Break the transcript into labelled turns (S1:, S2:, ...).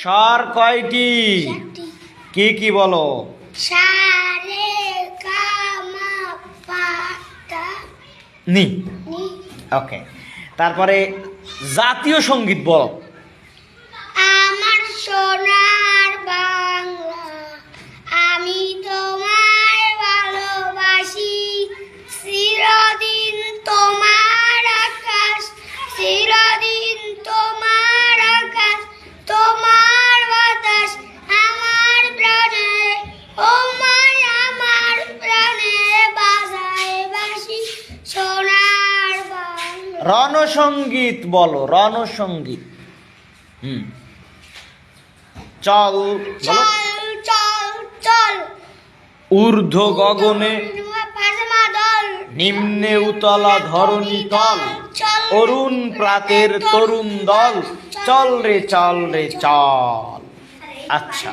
S1: স্বর কয়টি? কি কি বলো?
S2: সা রে গা মা পা ধা
S1: নি।
S2: নি।
S1: ওকে, তারপরে জাতীয় সঙ্গীত বলো।
S2: আমার সোনার বাংলা, আমি তোমায় ভালোবাসি, চিরদিন তোমার আকাশ, চিরদিন তোমার আকাশ, তোমার বাতাস আমার প্রাণে, ও মাই আমার প্রাণে বাজায় বাঁশি সোনার বাংলা।
S1: রণসঙ্গীত বলো, রণসঙ্গীত। চল বলো।
S2: চল চল চল
S1: ঊর্ধ্ব গগনে
S2: পাজামা দল,
S1: নিম্নে উতলা ধরণী তল, অরুণ প্রাতের তরুণ দল, চল রে চল রে চল। আচ্ছা।